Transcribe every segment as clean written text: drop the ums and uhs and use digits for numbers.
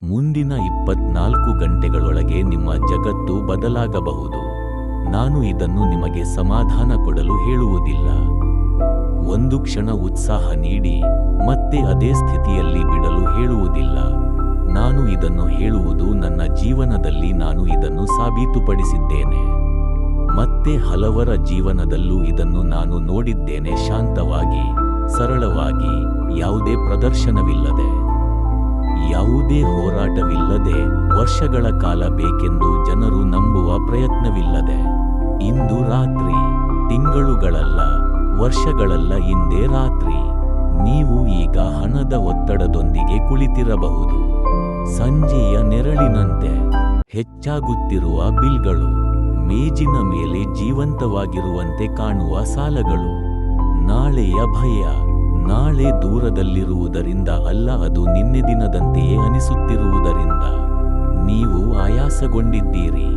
ಮುಂದಿನ 24 ಗಂಟೆಗಳೊಳಗೆ ನಿಮ್ಮ ಜಗತ್ತು ಬದಲಾಗಬಹುದು. ನಾನು ಇದನ್ನು ನಿಮಗೆ ಸಮಾಧಾನ ಕೊಡಲು ಹೇಳುವುದಿಲ್ಲ. ಒಂದು ಕ್ಷಣ ಉತ್ಸಾಹ ನೀಡಿ ಮತ್ತೆ ಅದೇ ಸ್ಥಿತಿಯಲ್ಲಿ ಬಿಡಲು ಹೇಳುವುದಿಲ್ಲ. ನಾನು ಇದನ್ನು ಹೇಳುವುದು ನನ್ನ ಜೀವನದಲ್ಲಿ ನಾನು ಇದನ್ನು ಸಾಬೀತುಪಡಿಸಿದ್ದೇನೆ. ಮತ್ತೆ ಹಲವರ ಜೀವನದಲ್ಲೂ ಇದನ್ನು ನಾನು ನೋಡಿದ್ದೇನೆ. ಶಾಂತವಾಗಿ, ಸರಳವಾಗಿ, ಯಾವುದೇ ಪ್ರದರ್ಶನವಿಲ್ಲದೆ, ಯಾವುದೇ ಹೋರಾಟವಿಲ್ಲದೆ, ವರ್ಷಗಳ ಕಾಲ ಬೇಕೆಂದು ಜನರು ನಂಬುವ ಪ್ರಯತ್ನವಿಲ್ಲದೆ, ಇಂದು ರಾತ್ರಿ, ತಿಂಗಳುಗಳಲ್ಲ, ವರ್ಷಗಳಲ್ಲ, ಇಂದೇ ರಾತ್ರಿ ನೀವು ಈಗ ಹಣದ ಒತ್ತಡದೊಂದಿಗೆ ಕುಳಿತಿರಬಹುದು. ಸಂಜೆಯ ನೆರಳಿನಂತೆ ಹೆಚ್ಚಾಗುತ್ತಿರುವ ಬಿಲ್ಗಳು, ಮೇಜಿನ ಮೇಲೆ ಜೀವಂತವಾಗಿರುವಂತೆ ಕಾಣುವ ಸಾಲಗಳು, ನಾಳೆಯ ಭಯ, ನಾಳೆ ದೂರದಲ್ಲಿರುವುದರಿಂದ ಅಲ್ಲ, ಅದು ನಿನ್ನೆ ದಿನದಂತೆಯೇ ಅನಿಸುತ್ತಿರುವುದರಿಂದ ನೀವು ಆಯಾಸಗೊಂಡಿದ್ದೀರಿ.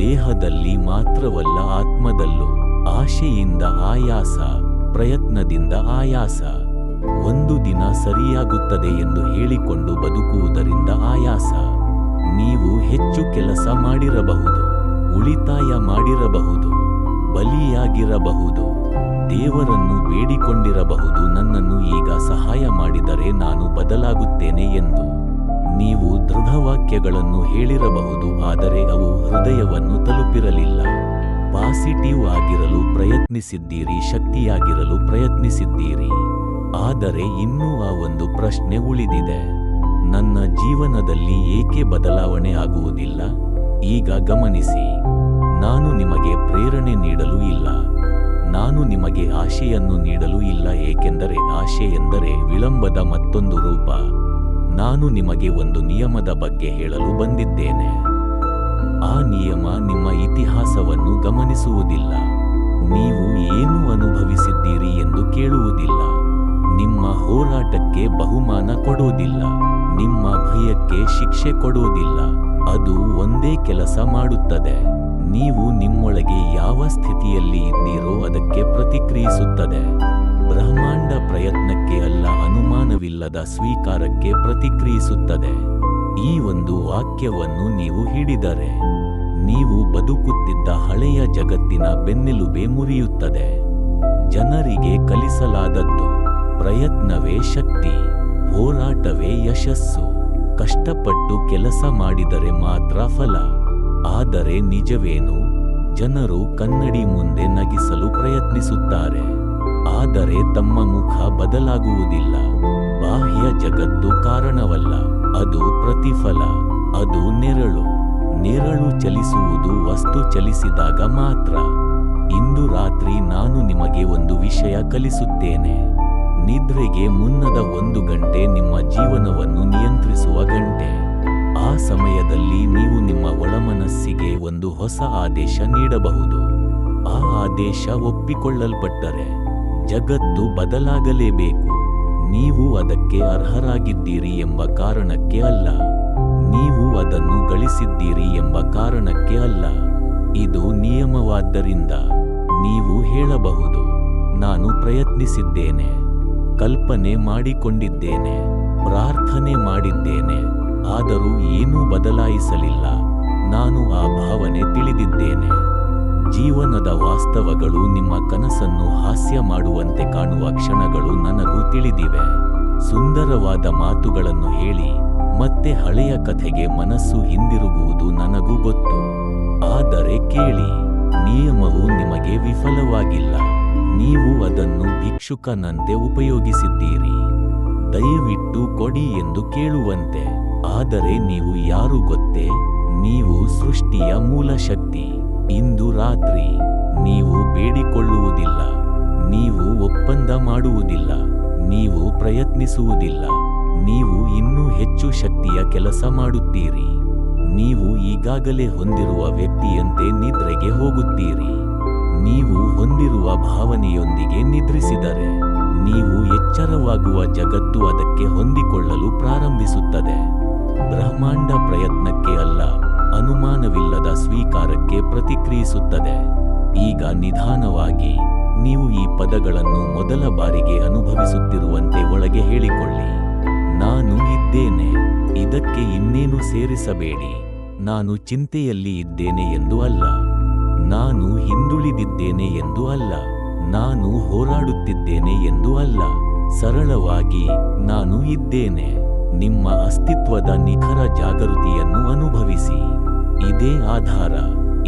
ದೇಹದಲ್ಲಿ ಮಾತ್ರವಲ್ಲ, ಆತ್ಮದಲ್ಲೂ. ಆಶೆಯಿಂದ ಆಯಾಸ, ಪ್ರಯತ್ನದಿಂದ ಆಯಾಸ. ಒಂದು ದಿನ ಸರಿಯಾಗುತ್ತದೆ ಎಂದು ಹೇಳಿಕೊಂಡು ಬದುಕುವುದರಿಂದ ಆಯಾಸ. ನೀವು ಹೆಚ್ಚು ಕೆಲಸ ಮಾಡಿರಬಹುದು, ಉಳಿತಾಯ ಮಾಡಿರಬಹುದು, ಬಲಿಯಾಗಿರಬಹುದು, ದೇವರನ್ನು ಬೇಡಿಕೊಂಡಿರಬಹುದು, ನನ್ನನ್ನು ಈಗ ಸಹಾಯ ಮಾಡಿದರೆ ನಾನು ಬದಲಾಗುತ್ತೇನೆ ಎಂದು. ನೀವು ದೃಢವಾಕ್ಯಗಳನ್ನು ಹೇಳಿರಬಹುದು, ಆದರೆ ಅವು ಹೃದಯವನ್ನು ತಲುಪಿರಲಿಲ್ಲ. ಪಾಸಿಟಿವ್ ಆಗಿರಲು ಪ್ರಯತ್ನಿಸಿದ್ದೀರಿ, ಶಕ್ತಿಯಾಗಿರಲು ಪ್ರಯತ್ನಿಸಿದ್ದೀರಿ, ಆದರೆ ಇನ್ನೂ ಆ ಒಂದು ಪ್ರಶ್ನೆ ಉಳಿದಿದೆ. ನನ್ನ ಜೀವನದಲ್ಲಿ ಏಕೆ ಬದಲಾವಣೆ ಆಗುವುದಿಲ್ಲ? ಈಗ ಗಮನಿಸಿ, ನಾನು ನಿಮಗೆ ಪ್ರೇರಣೆ ನೀಡಲು ಇಲ್ಲ, ನಾನು ನಿಮಗೆ ಆಶೆಯನ್ನು ನೀಡಲು ಇಲ್ಲ, ಏಕೆಂದರೆ ಆಶೆ ಎಂದರೆ ವಿಳಂಬದ ಮತ್ತೊಂದು ರೂಪ. ನಾನು ನಿಮಗೆ ಒಂದು ನಿಯಮದ ಬಗ್ಗೆ ಹೇಳಲು ಬಂದಿದ್ದೇನೆ. ಆ ನಿಯಮ ನಿಮ್ಮ ಇತಿಹಾಸವನ್ನು ಗಮನಿಸುವುದಿಲ್ಲ, ನೀವು ಏನು ಅನುಭವಿಸಿದ್ದೀರಿ ಎಂದು ಕೇಳುವುದಿಲ್ಲ, ನಿಮ್ಮ ಹೋರಾಟಕ್ಕೆ ಬಹುಮಾನ ಕೊಡುವುದಿಲ್ಲ, ನಿಮ್ಮ ಭಯಕ್ಕೆ ಶಿಕ್ಷೆ ಕೊಡುವುದಿಲ್ಲ. ಅದು ಒಂದೇ ಕೆಲಸ ಮಾಡುತ್ತದೆ. ನೀವು ನಿಮ್ಮೊಳಗೆ ಯಾವ ಸ್ಥಿತಿಯಲ್ಲಿ ಇದ್ದೀರೋ ಅದಕ್ಕೆ ಪ್ರತಿಕ್ರಿಯಿಸುತ್ತದೆ. ಬ್ರಹ್ಮಾಂಡ ಪ್ರಯತ್ನಕ್ಕೆ ಅಲ್ಲ, ಅನುಮಾನವಿಲ್ಲದ ಸ್ವೀಕಾರಕ್ಕೆ ಪ್ರತಿಕ್ರಿಯಿಸುತ್ತದೆ. ಈ ಒಂದು ವಾಕ್ಯವನ್ನು ನೀವು ಹಿಡಿದರೆ, ನೀವು ಬದುಕುತ್ತಿದ್ದ ಹಳೆಯ ಜಗತ್ತಿನ ಬೆನ್ನೆಲುಬೆ ಮುರಿಯುತ್ತದೆ. ಜನರಿಗೆ ಕಲಿಸಲಾದದ್ದು ಪ್ರಯತ್ನವೇ ಶಕ್ತಿ, ಹೋರಾಟವೇ ಯಶಸ್ಸು, ಕಷ್ಟಪಟ್ಟು ಕೆಲಸ ಮಾಡಿದರೆ ಮಾತ್ರ ಫಲ. ಆದರೆ ನಿಜವೇನು? ಜನರು ಕನ್ನಡಿ ಮುಂದೆ ನಗಿಸಲು ಪ್ರಯತ್ನಿಸುತ್ತಾರೆ, ಆದರೆ ತಮ್ಮ ಮುಖ ಬದಲಾಗುವುದಿಲ್ಲ. ಬಾಹ್ಯ ಜಗತ್ತು ಕಾರಣವಲ್ಲ, ಅದು ಪ್ರತಿಫಲ, ಅದು ನೆರಳು. ನೆರಳು ಚಲಿಸುವುದು ವಸ್ತು ಚಲಿಸಿದಾಗ ಮಾತ್ರ. ಇಂದು ರಾತ್ರಿ ನಾನು ನಿಮಗೆ ಒಂದು ವಿಷಯ ಕಲಿಸುತ್ತೇನೆ. ನಿದ್ರೆಗೆ ಮುನ್ನದ 1 ಗಂಟೆ ನಿಮ್ಮ ಜೀವನವನ್ನು ನಿಯಂತ್ರಿಸುವ ಗಂಟೆ. ಆ ಸಮಯದಲ್ಲಿ ನೀವು ನಿಮ್ಮ ಒಳಮನಸ್ಸಿಗೆ ಒಂದು ಹೊಸ ಆದೇಶ ನೀಡಬಹುದು. ಆ ಆದೇಶ ಒಪ್ಪಿಕೊಳ್ಳಲ್ಪಟ್ಟರೆ ಜಗತ್ತು ಬದಲಾಗಲೇಬೇಕು. ನೀವು ಅದಕ್ಕೆ ಅರ್ಹರಾಗಿದ್ದೀರಿ ಎಂಬ ಕಾರಣಕ್ಕೆ ಅಲ್ಲ, ನೀವು ಅದನ್ನು ಗಳಿಸಿದ್ದೀರಿ ಎಂಬ ಕಾರಣಕ್ಕೆ ಅಲ್ಲ. ಇದು ನಿಯಮವಾದ್ದರಿಂದ ನೀವು ಹೇಳಬಹುದು, ನಾನು ಪ್ರಯತ್ನಿಸಿದ್ದೇನೆ, ಕಲ್ಪನೆ ಮಾಡಿಕೊಂಡಿದ್ದೇನೆ, ಪ್ರಾರ್ಥನೆ ಮಾಡಿದ್ದೇನೆ, ಆದರೂ ಏನೂ ಬದಲಾಯಿಸಲಿಲ್ಲ. ನಾನು ಆ ಭಾವನೆ ತಿಳಿದಿದ್ದೇನೆ. ಜೀವನದ ವಾಸ್ತವಗಳು ನಿಮ್ಮ ಕನಸನ್ನು ಹಾಸ್ಯ ಮಾಡುವಂತೆ ಕಾಣುವ ಕ್ಷಣಗಳು ನನಗೂ ತಿಳಿದಿವೆ. ಸುಂದರವಾದ ಮಾತುಗಳನ್ನು ಹೇಳಿ ಮತ್ತೆ ಹಳೆಯ ಕಥೆಗೆ ಮನಸ್ಸು ಹಿಂದಿರುಗುವುದು ನನಗೂ ಗೊತ್ತು. ಆದರೆ ಕೇಳಿ, ನಿಯಮವು ನಿಮಗೆ ವಿಫಲವಾಗಿಲ್ಲ. ನೀವು ಅದನ್ನು ಭಿಕ್ಷುಕನಂತೆ ಉಪಯೋಗಿಸಿದ್ದೀರಿ, ದಯವಿಟ್ಟು ಕೊಡಿ ಎಂದು ಕೇಳುವಂತೆ. ಆದರೆ ನೀವು ಯಾರು ಗೊತ್ತೇ? ನೀವು ಸೃಷ್ಟಿಯ ಮೂಲ ಶಕ್ತಿ. ಇಂದು ರಾತ್ರಿ ನೀವು ಬೇಡಿಕೊಳ್ಳುವುದಿಲ್ಲ, ನೀವು ಒಪ್ಪಂದ ಮಾಡುವುದಿಲ್ಲ, ನೀವು ಪ್ರಯತ್ನಿಸುವುದಿಲ್ಲ, ನೀವು ಇನ್ನೂ ಹೆಚ್ಚು ಶಕ್ತಿಯ ಕೆಲಸ ಮಾಡುತ್ತೀರಿ. ನೀವು ಈಗಾಗಲೇ ಹೊಂದಿರುವ ವ್ಯಕ್ತಿಯಂತೆ ನಿದ್ರೆಗೆ ಹೋಗುತ್ತೀರಿ. ನೀವು ಹೊಂದಿರುವ ಭಾವನೆಯೊಂದಿಗೆ ನಿದ್ರಿಸಿದರೆ ನೀವು ಎಚ್ಚರವಾಗುವ ಜಗತ್ತು ಅದಕ್ಕೆ ಹೊಂದಿಕೊಳ್ಳಲು ಪ್ರಾರಂಭಿಸುತ್ತದೆ. ಬ್ರಹ್ಮಾಂಡ ಪ್ರಯತ್ನಕ್ಕೆ ಅಲ್ಲ, ಅನುಮಾನವಿಲ್ಲದ ಸ್ವೀಕಾರಕ್ಕೆ ಪ್ರತಿಕ್ರಿಯಿಸುತ್ತದೆ. ಈಗ ನಿಧಾನವಾಗಿ ನೀವು ಈ ಪದಗಳನ್ನು ಮೊದಲ ಬಾರಿಗೆ ಅನುಭವಿಸುತ್ತಿರುವಂತೆ ಒಳಗೆ ಹೇಳಿಕೊಳ್ಳಿ. ನಾನು ಇದ್ದೇನೆ. ಇದಕ್ಕೆ ಇನ್ನೇನು ಸೇರಿಸಬೇಡಿ. ನಾನು ಚಿಂತೆಯಲ್ಲಿ ಇದ್ದೇನೆ ಎಂದು ಅಲ್ಲ, ನಾನು ಹಿಂದುಳಿದಿದ್ದೇನೆ ಎಂದು ಅಲ್ಲ, ನಾನು ಹೋರಾಡುತ್ತಿದ್ದೇನೆ ಎಂದು ಅಲ್ಲ. ಸರಳವಾಗಿ ನಾನು ಇದ್ದೇನೆ. ನಿಮ್ಮ ಅಸ್ತಿತ್ವದ ನಿಖರ ಜಾಗೃತಿಯನ್ನು ಅನುಭವಿಸಿ. ಇದೇ ಆಧಾರ,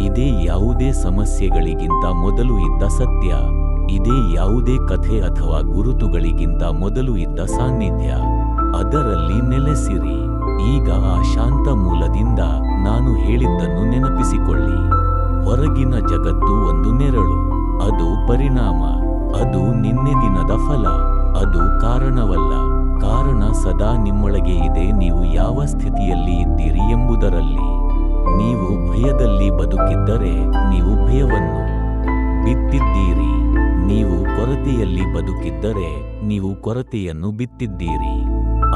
ಇದೇ ಯಾವುದೇ ಸಮಸ್ಯೆಗಳಿಗಿಂತ ಮೊದಲು ಇದ್ದ ಸತ್ಯ, ಇದೇ ಯಾವುದೇ ಕಥೆ ಅಥವಾ ಗುರುತುಗಳಿಗಿಂತ ಮೊದಲು ಇದ್ದ ಸಾನ್ನಿಧ್ಯ. ಅದರಲ್ಲಿ ನೆಲೆಸಿರಿ. ಈಗ ಆ ಶಾಂತ ಮೂಲದಿಂದ ನಾನು ಹೇಳಿದ್ದನ್ನು ನೆನಪಿಸಿಕೊಳ್ಳಿ. ಹೊರಗಿನ ಜಗತ್ತು ಒಂದು ನೆರಳು, ಅದು ಪರಿಣಾಮ, ಅದು ನಿನ್ನೆ ದಿನದ ಫಲ, ಅದು ಕಾರಣವಲ್ಲ. ಕಾರಣ ಸದಾ ನಿಮ್ಮೊಳಗೆ ಇದೆ. ನೀವು ಯಾವ ಸ್ಥಿತಿಯಲ್ಲಿ ಇದ್ದೀರಿ ಎಂಬುದರಲ್ಲಿ. ನೀವು ಭಯದಲ್ಲಿ ಬದುಕಿದ್ದರೆ ನೀವು ಭಯವನ್ನು ಬಿತ್ತಿದ್ದೀರಿ. ನೀವು ಕೊರತೆಯಲ್ಲಿ ಬದುಕಿದ್ದರೆ ನೀವು ಕೊರತೆಯನ್ನು ಬಿತ್ತಿದ್ದೀರಿ.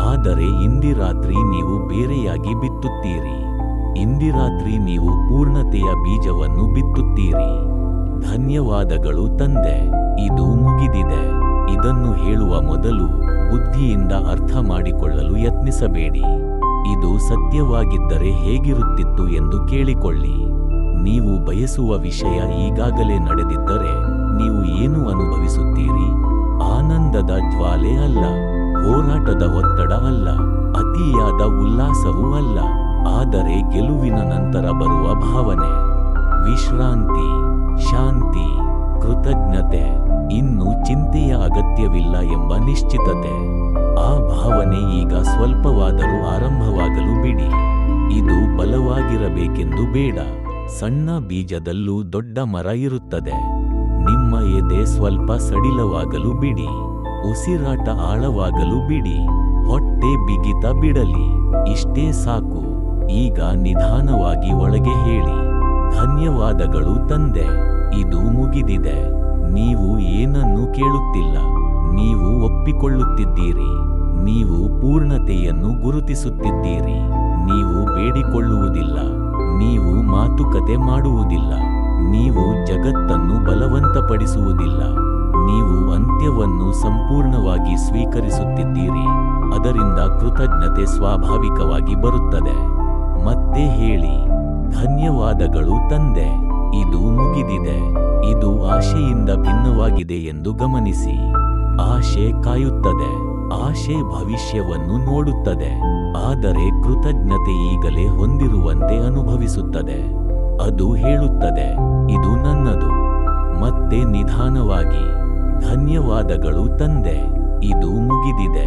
ಆದರೆ ಇಂದಿರಾತ್ರಿ ನೀವು ಬೇರೆಯಾಗಿ ಬಿತ್ತುತ್ತೀರಿ. ಇಂದಿರಾತ್ರಿ ನೀವು ಪೂರ್ಣತೆಯ ಬೀಜವನ್ನು ಬಿತ್ತುತ್ತೀರಿ. ಧನ್ಯವಾದಗಳು ತಂದೆ, ಇದು ಮುಗಿದಿದೆ. ಇದನ್ನು ಹೇಳುವ ಮೊದಲು ಬುದ್ಧಿಯಿಂದ ಅರ್ಥ ಮಾಡಿಕೊಳ್ಳಲು ಯತ್ನಿಸಬೇಡಿ. ಇದು ಸತ್ಯವಾಗಿದ್ದರೆ ಹೇಗಿರುತ್ತಿತ್ತು ಎಂದು ಕೇಳಿಕೊಳ್ಳಿ. ನೀವು ಬಯಸುವ ವಿಷಯ ಈಗಾಗಲೇ ನಡೆದಿದ್ದರೆ ನೀವು ಏನು ಅನುಭವಿಸುತ್ತೀರಿ? ಆನಂದದ ಜ್ವಾಲೆ ಅಲ್ಲ, ಹೋರಾಟದ ಒತ್ತಡ ಅಲ್ಲ, ಅತಿಯಾದ ಉಲ್ಲಾಸವೂ ಅಲ್ಲ, ಆದರೆ ಗೆಲುವಿನ ನಂತರ ಬರುವ ಭಾವನೆ, ವಿಶ್ರಾಂತಿ, ಶಾಂತಿ, ಕೃತಜ್ಞತೆ, ಇನ್ನು ಚಿಂತೆಯ ಅಗತ್ಯವಿಲ್ಲ ಎಂಬ ನಿಶ್ಚಿತತೆ. ಆ ಭಾವನೆ ಈಗ ಸ್ವಲ್ಪವಾದರೂ ಆರಂಭವಾಗಲು ಬಿಡಿ. ಇದು ಬಲವಾಗಿರಬೇಕೆಂದು ಬೇಡ. ಸಣ್ಣ ಬೀಜದಲ್ಲೂ ದೊಡ್ಡ ಮರ ಇರುತ್ತದೆ. ನಿಮ್ಮ ಎದೆ ಸ್ವಲ್ಪ ಸಡಿಲವಾಗಲು ಬಿಡಿ. ಉಸಿರಾಟ ಆಳವಾಗಲು ಬಿಡಿ. ಹೊಟ್ಟೆ ಬಿಗಿತ ಬಿಡಲಿ. ಇಷ್ಟೇ ಸಾಕು. ಈಗ ನಿಧಾನವಾಗಿ ಒಳಗೆ ಹೇಳಿ, ಧನ್ಯವಾದಗಳು ತಂದೆ, ಇದು ಮುಗಿದಿದೆ. ನೀವು ಏನನ್ನೂ ಕೇಳುತ್ತಿಲ್ಲ, ನೀವು ಒಪ್ಪಿಕೊಳ್ಳುತ್ತಿದ್ದೀರಿ. ನೀವು ಪೂರ್ಣತೆಯನ್ನು ಗುರುತಿಸುತ್ತಿದ್ದೀರಿ. ನೀವು ಬೇಡಿಕೊಳ್ಳುವುದಿಲ್ಲ, ನೀವು ಮಾತುಕತೆ ಮಾಡುವುದಿಲ್ಲ, ನೀವು ಜಗತ್ತನ್ನು ಬಲವಂತಪಡಿಸುವುದಿಲ್ಲ. ನೀವು ಅಂತ್ಯವನ್ನು ಸಂಪೂರ್ಣವಾಗಿ ಸ್ವೀಕರಿಸುತ್ತಿದ್ದೀರಿ. ಅದರಿಂದ ಕೃತಜ್ಞತೆ ಸ್ವಾಭಾವಿಕವಾಗಿ ಬರುತ್ತದೆ. ಮತ್ತೆ ಹೇಳಿ, ಧನ್ಯವಾದಗಳು ತಂದೆ, ಇದು ಮುಗಿದಿದೆ. ಇದು ಆಶೆಯಿಂದ ಭಿನ್ನವಾಗಿದೆ ಎಂದು ಗಮನಿಸಿ. ಆಶೆ ಕಾಯುತ್ತದೆ, ಆಶೆ ಭವಿಷ್ಯವನ್ನು ನೋಡುತ್ತದೆ, ಆದರೆ ಕೃತಜ್ಞತೆ ಈಗಲೇ ಹೊಂದಿರುವಂತೆ ಅನುಭವಿಸುತ್ತದೆ. ಅದು ಹೇಳುತ್ತದೆ, ಇದು ನನ್ನದು. ಮತ್ತೆ ನಿಧಾನವಾಗಿ, ಧನ್ಯವಾದಗಳು ತಂದೆ, ಇದು ಮುಗಿದಿದೆ.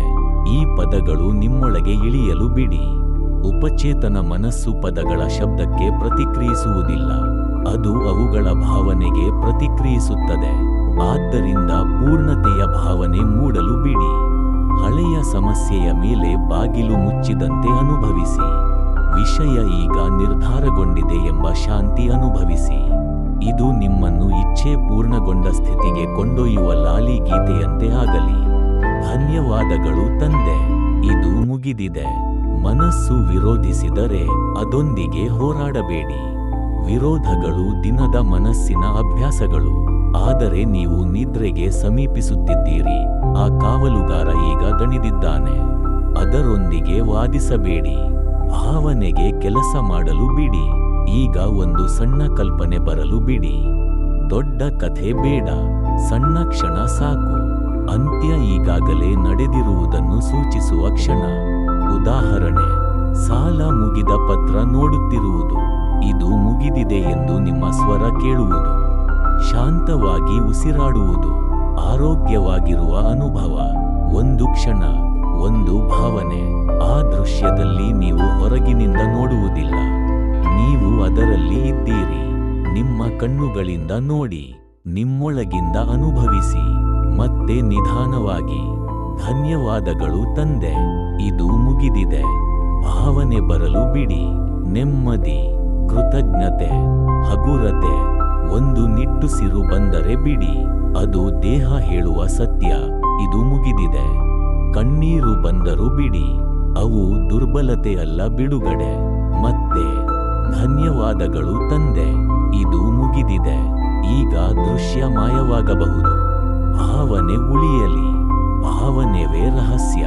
ಈ ಪದಗಳು ನಿಮ್ಮೊಳಗೆ ಇಳಿಯಲು ಬಿಡಿ. ಉಪಚೇತನ ಮನಸ್ಸು ಪದಗಳ ಶಬ್ದಕ್ಕೆ ಪ್ರತಿಕ್ರಿಯಿಸುವುದಿಲ್ಲ, ಅದು ಅವುಗಳ ಭಾವನೆಗೆ ಪ್ರತಿಕ್ರಿಯಿಸುತ್ತದೆ. ಆದ್ದರಿಂದ ಪೂರ್ಣತೆಯ ಭಾವನೆ ಮೂಡಲು ಬಿಡಿ. ಹಳೆಯ ಸಮಸ್ಯೆಯ ಮೇಲೆ ಬಾಗಿಲು ಮುಚ್ಚಿದಂತೆ ಅನುಭವಿಸಿ. ವಿಷಯ ಈಗ ನಿರ್ಧಾರಗೊಂಡಿದೆ ಎಂಬ ಶಾಂತಿ ಅನುಭವಿಸಿ. ಇದು ನಿಮ್ಮನ್ನು ಇಚ್ಛೆ ಪೂರ್ಣಗೊಂಡ ಸ್ಥಿತಿಗೆ ಕೊಂಡೊಯ್ಯುವ ಲಾಲಿ ಗೀತೆಯಂತೆ ಆಗಲಿ. ಧನ್ಯವಾದಗಳು ತಂದೆ, ಇದು ಮುಗಿದಿದೆ. ಮನಸ್ಸು ವಿರೋಧಿಸಿದರೆ ಅದೊಂದಿಗೆ ಹೋರಾಡಬೇಡಿ. ವಿರೋಧಗಳು ದಿನದ ಮನಸ್ಸಿನ ಅಭ್ಯಾಸಗಳು. ಆದರೆ ನೀವು ನಿದ್ರೆಗೆ ಸಮೀಪಿಸುತ್ತಿದ್ದೀರಿ. ಆ ಕಾವಲುಗಾರ ಈಗ ದಣಿದಿದ್ದಾನೆ. ಅದರೊಂದಿಗೆ ವಾದಿಸಬೇಡಿ. ಭಾವನೆಗೆ ಕೆಲಸ ಮಾಡಲು ಬಿಡಿ. ಈಗ ಒಂದು ಸಣ್ಣ ಕಲ್ಪನೆ ಬರಲು ಬಿಡಿ. ದೊಡ್ಡ ಕಥೆ ಬೇಡ, ಸಣ್ಣ ಕ್ಷಣ ಸಾಕು. ಅಂತ್ಯ ಈಗಾಗಲೇ ನಡೆದಿರುವುದನ್ನು ಸೂಚಿಸುವ ಕ್ಷಣ. ಉದಾಹರಣೆ, ಸಾಲ ಮುಗಿದ ಪತ್ರ ನೋಡುತ್ತಿರುವುದು. ಇದು ಮುಗಿದಿದೆ ಎಂದು ನಿಮ್ಮ ಸ್ವರ ಕೇಳುವುದು. ಶಾಂತವಾಗಿ ಉಸಿರಾಡುವುದು. ಆರೋಗ್ಯವಾಗಿರುವ ಅನುಭವ. ಒಂದು ಕ್ಷಣ, ಒಂದು ಭಾವನೆ. ಆ ದೃಶ್ಯದಲ್ಲಿ ನೀವು ಹೊರಗಿನಿಂದ ನೋಡುವುದಿಲ್ಲ, ನೀವು ಅದರಲ್ಲಿ ಇದ್ದೀರಿ. ನಿಮ್ಮ ಕಣ್ಣುಗಳಿಂದ ನೋಡಿ, ನಿಮ್ಮೊಳಗಿಂದ ಅನುಭವಿಸಿ. ಮತ್ತೆ ನಿಧಾನವಾಗಿ, ಧನ್ಯವಾದಗಳು ತಂದೆ, ಇದು ಮುಗಿದಿದೆ. ಭಾವನೆ ಬರಲು ಬಿಡಿ. ನೆಮ್ಮದಿ, ಕೃತಜ್ಞತೆ, ಹಗುರತೆ. ಒಂದು ನಿಟ್ಟುಸಿರು ಬಂದರೆ ಬಿಡಿ. ಅದು ದೇಹ ಹೇಳುವ ಸತ್ಯ, ಇದು ಮುಗಿದಿದೆ. ಕಣ್ಣೀರು ಬಂದರೂ ಬಿಡಿ. ಅವು ದುರ್ಬಲತೆ ಅಲ್ಲ, ಬಿಡುಗಡೆ. ಮತ್ತೆ ಧನ್ಯವಾದಗಳು ತಂದೆ, ಇದು ಮುಗಿದಿದೆ. ಈಗ ದೃಶ್ಯ ಮಾಯವಾಗಬಹುದು, ಭಾವನೆ ಉಳಿಯಲಿ. ಭಾವನೆವೇ ರಹಸ್ಯ.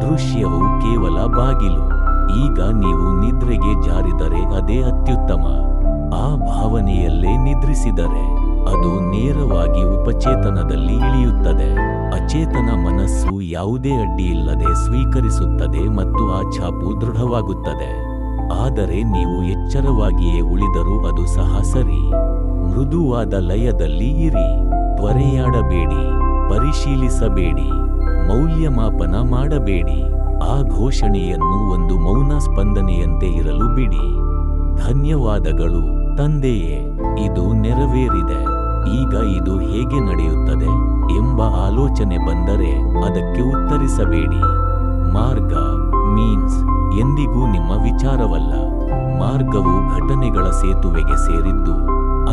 ದೃಶ್ಯವು ಕೇವಲ ಬಾಗಿಲು. ಈಗ ನೀವು ನಿದ್ರೆಗೆ ಜಾರಿದರೆ ಅದೇ ಅತ್ಯುತ್ತಮ. ಆ ಭಾವನೆಯಲ್ಲೇ ನಿದ್ರಿಸಿದರೆ ಅದು ನೇರವಾಗಿ ಉಪಚೇತನದಲ್ಲಿ ಇಳಿಯುತ್ತದೆ. ಅಚೇತನ ಮನಸ್ಸು ಯಾವುದೇ ಅಡ್ಡಿಯಿಲ್ಲದೆ ಸ್ವೀಕರಿಸುತ್ತದೆ ಮತ್ತು ಆ ಛಾಪು ದೃಢವಾಗುತ್ತದೆ. ಆದರೆ ನೀವು ಎಚ್ಚರವಾಗಿಯೇ ಉಳಿದರೂ ಅದು ಸಹ ಸರಿ. ಮೃದುವಾದ ಲಯದಲ್ಲಿ ಇರಿ. ತ್ವರೆಯಾಡಬೇಡಿ, ಪರಿಶೀಲಿಸಬೇಡಿ, ಮೌಲ್ಯಮಾಪನ ಮಾಡಬೇಡಿ. ಆ ಘೋಷಣೆಯನ್ನು ಒಂದು ಮೌನ ಸ್ಪಂದನೆಯಂತೆ ಇರಲು ಬಿಡಿ. ಧನ್ಯವಾದಗಳು ತಂದೆಯೇ, ಇದು ನೆರವೇರಿದೆ. ಈಗ ಇದು ಹೇಗೆ ನಡೆಯುತ್ತದೆ ಎಂಬ ಆಲೋಚನೆ ಬಂದರೆ ಅದಕ್ಕೆ ಉತ್ತರಿಸಬೇಡಿ. ಮಾರ್ಗ ಮೀನ್ಸ್ ಎಂದಿಗೂ ನಿಮ್ಮ ವಿಚಾರವಲ್ಲ. ಮಾರ್ಗವು ಘಟನೆಗಳ ಸೇತುವೆಗೆ ಸೇರಿದ್ದು,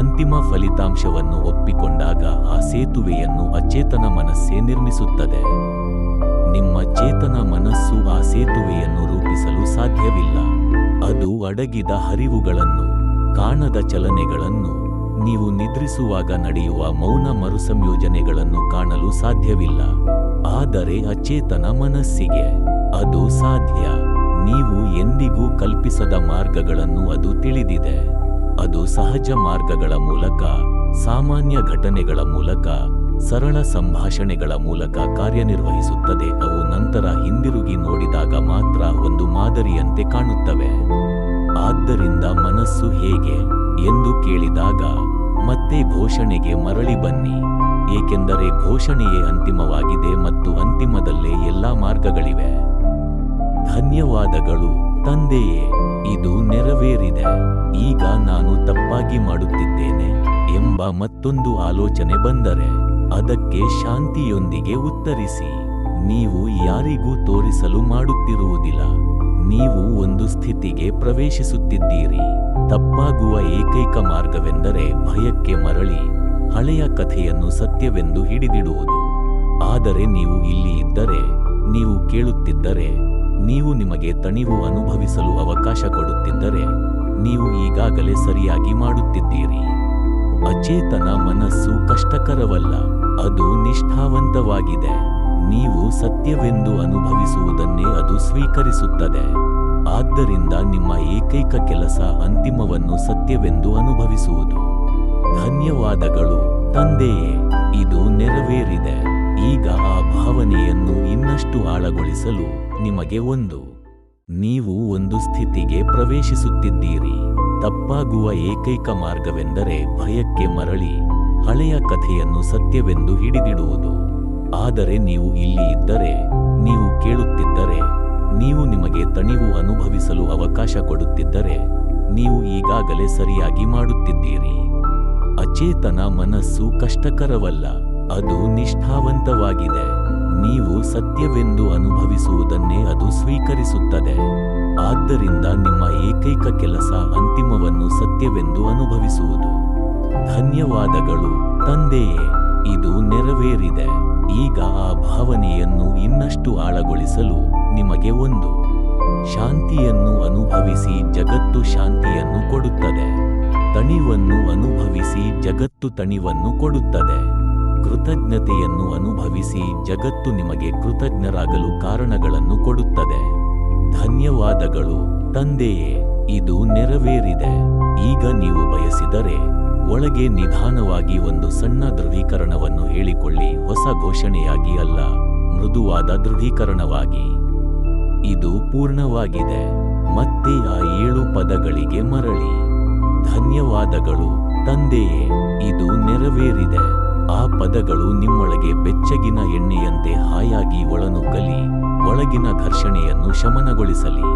ಅಂತಿಮ ಫಲಿತಾಂಶವನ್ನು ಒಪ್ಪಿಕೊಂಡಾಗ ಆ ಸೇತುವೆಯನ್ನು ಅಚೇತನ ಮನಸ್ಸೇ ನಿರ್ಮಿಸುತ್ತದೆ. ನಿಮ್ಮ ಚೇತನ ಮನಸ್ಸು ಆ ಸೇತುವೆಯನ್ನು ರೂಪಿಸಲು ಸಾಧ್ಯವಿಲ್ಲ. ಅದು ಅಡಗಿದ ಹರಿವುಗಳನ್ನು, ಕಾಣದ ಚಲನೆಗಳನ್ನು, ನೀವು ನಿದ್ರಿಸುವಾಗ ನಡೆಯುವ ಮೌನ ಮರುಸಂಯೋಜನೆಗಳನ್ನು ಕಾಣಲು ಸಾಧ್ಯವಿಲ್ಲ. ಆದರೆ ಅಚೇತನ ಮನಸ್ಸಿಗೆ ಅದು ಸಾಧ್ಯ. ನೀವು ಎಂದಿಗೂ ಕಲ್ಪಿಸದ ಮಾರ್ಗಗಳನ್ನು ಅದು ತಿಳಿದಿದೆ. ಅದು ಸಹಜ ಮಾರ್ಗಗಳ ಮೂಲಕ, ಸಾಮಾನ್ಯ ಘಟನೆಗಳ ಮೂಲಕ, ಸರಳ ಸಂಭಾಷಣೆಗಳ ಮೂಲಕ ಕಾರ್ಯನಿರ್ವಹಿಸುತ್ತದೆ. ಅವು ನಂತರ ಹಿಂದಿರುಗಿ ನೋಡಿದಾಗ ಮಾತ್ರ ಒಂದು ಮಾದರಿಯಂತೆ ಕಾಣುತ್ತವೆ. ಆದ್ದರಿಂದ ಮನಸ್ಸು ಹೇಗೆ ಎಂದು ಕೇಳಿದಾಗ ಮತ್ತೆ ಘೋಷಣೆಗೆ ಮರಳಿ ಬನ್ನಿ, ಏಕೆಂದರೆ ಘೋಷಣೆಯೇ ಅಂತಿಮವಾಗಿದೆ ಮತ್ತು ಅಂತಿಮದಲ್ಲೇ ಎಲ್ಲಾ ಮಾರ್ಗಗಳಿವೆ. ಧನ್ಯವಾದಗಳು ತಂದೆಯೇ, ಇದು ನೆರವೇರಿದೆ. ಈಗ ನಾನು ತಪ್ಪಾಗಿ ಮಾಡುತ್ತಿದ್ದೇನೆ ಎಂಬ ಮತ್ತೊಂದು ಆಲೋಚನೆ ಬಂದರೆ ಅದಕ್ಕೆ ಶಾಂತಿಯೊಂದಿಗೆ ಉತ್ತರಿಸಿ. ನೀವು ಯಾರಿಗೂ ತೋರಿಸಲು ಮಾಡುತ್ತಿರುವುದಿಲ್ಲ. ನೀವು ಒಂದು ಸ್ಥಿತಿಗೆ ಪ್ರವೇಶಿಸುತ್ತಿದ್ದೀರಿ. ತಪ್ಪಾಗುವ ಏಕೈಕ ಮಾರ್ಗವೆಂದರೆ ಭಯಕ್ಕೆ ಮರಳಿ ಹಳೆಯ ಕಥೆಯನ್ನು ಸತ್ಯವೆಂದು ಹಿಡಿದಿಡುವುದು. ಆದರೆ ನೀವು ಇಲ್ಲಿ ಇದ್ದರೆ, ನೀವು ಕೇಳುತ್ತಿದ್ದರೆ, ನೀವು ನಿಮಗೆ ತಣಿವು ಅನುಭವಿಸಲು ಅವಕಾಶ ಕೊಡುತ್ತಿದ್ದರೆ, ನೀವು ಈಗಾಗಲೇ ಸರಿಯಾಗಿ ಮಾಡುತ್ತಿದ್ದೀರಿ. ಅಚೇತನ ಮನಸ್ಸು ಕಷ್ಟಕರವಲ್ಲ, ಅದು ನಿಷ್ಠಾವಂತವಾಗಿದೆ. ನೀವು ಸತ್ಯವೆಂದು ಅನುಭವಿಸುವುದನ್ನೇ ಅದು ಸ್ವೀಕರಿಸುತ್ತದೆ. ಆದ್ದರಿಂದ ನಿಮ್ಮ ಏಕೈಕ ಕೆಲಸ ಅಂತಿಮವನ್ನು ಸತ್ಯವೆಂದು ಅನುಭವಿಸುವುದು. ಧನ್ಯವಾದಗಳು ತಂದೆಯೇ, ಇದು ನೆರವೇರಿದೆ. ಈಗ ಆ ಭಾವನೆಯನ್ನು ಇನ್ನಷ್ಟು ಆಳಗೊಳಿಸಲು ನಿಮಗೆ ನೀವು ಒಂದು ಸ್ಥಿತಿಗೆ ಪ್ರವೇಶಿಸುತ್ತಿದ್ದೀರಿ. ತಪ್ಪಾಗುವ ಏಕೈಕ ಮಾರ್ಗವೆಂದರೆ ಭಯಕ್ಕೆ ಮರಳಿ ಹಳೆಯ ಕಥೆಯನ್ನು ಸತ್ಯವೆಂದು ಹಿಡಿದಿಡುವುದು. ಆದರೆ ನೀವು ಇಲ್ಲಿ ಇದ್ದರೆ, ನೀವು ಕೇಳುತ್ತಿದ್ದರೆ, ನೀವು ನಿಮಗೆ ತಣಿವು ಅನುಭವಿಸಲು ಅವಕಾಶ ಕೊಡುತ್ತಿದ್ದರೆ, ನೀವು ಈಗಾಗಲೇ ಸರಿಯಾಗಿ ಮಾಡುತ್ತಿದ್ದೀರಿ. ಅಚೇತನ ಮನಸ್ಸು ಕಷ್ಟಕರವಲ್ಲ, ಅದು ನಿಷ್ಠಾವಂತವಾಗಿದೆ. ನೀವು ಸತ್ಯವೆಂದು ಅನುಭವಿಸುವುದನ್ನೇ ಅದು ಸ್ವೀಕರಿಸುತ್ತದೆ. ಆದ್ದರಿಂದ ನಿಮ್ಮ ಏಕೈಕ ಕೆಲಸ ಅಂತಿಮವನ್ನು ಸತ್ಯವೆಂದು ಅನುಭವಿಸುವುದು. ಧನ್ಯವಾದಗಳು ತಂದೆಯೇ, ಇದು ನೆರವೇರಿದೆ. ಈಗ ಆ ಭಾವನೆಯನ್ನು ಇನ್ನಷ್ಟು ಆಳಗೊಳಿಸಲು ನಿಮಗೆ ಶಾಂತಿಯನ್ನು ಅನುಭವಿಸಿ ಜಗತ್ತು ಶಾಂತಿಯನ್ನು ಕೊಡುತ್ತದೆ. ತಣಿವನ್ನು ಅನುಭವಿಸಿ ಜಗತ್ತು ತಣಿವನ್ನು ಕೊಡುತ್ತದೆ. ಕೃತಜ್ಞತೆಯನ್ನು ಅನುಭವಿಸಿ ಜಗತ್ತು ನಿಮಗೆ ಕೃತಜ್ಞರಾಗಲು ಕಾರಣಗಳನ್ನು ಕೊಡುತ್ತದೆ. ಧನ್ಯವಾದಗಳು ತಂದೆಯೇ, ಇದು ನೆರವೇರಿದೆ. ಈಗ ನೀವು ಬಯಸಿದರೆ ಒಳಗೆ ನಿಧಾನವಾಗಿ ಒಂದು ಸಣ್ಣ ದೃಢೀಕರಣವನ್ನು ಹೇಳಿಕೊಳ್ಳಿ, ಹೊಸ ಘೋಷಣೆಯಾಗಿ ಅಲ್ಲ, ಮೃದುವಾದ ದೃಢೀಕರಣವಾಗಿ. ಇದು ಪೂರ್ಣವಾಗಿದೆ. ಮತ್ತೆ ಆ 7 ಪದಗಳಿಗೆ ಮರಳಿ. ಧನ್ಯವಾದಗಳು ತಂದೆಯೇ, ಇದು ನೆರವೇರಿದೆ. ಆ ಪದಗಳು ನಿಮ್ಮೊಳಗೆ ಬೆಚ್ಚಗಿನ ಎಣ್ಣೆಯಂತೆ ಹಾಯಾಗಿ ಒಳನುಗ್ಗಲಿ, ಒಳಗಿನ ಘರ್ಷಣೆಯನ್ನು ಶಮನಗೊಳಿಸಲಿ.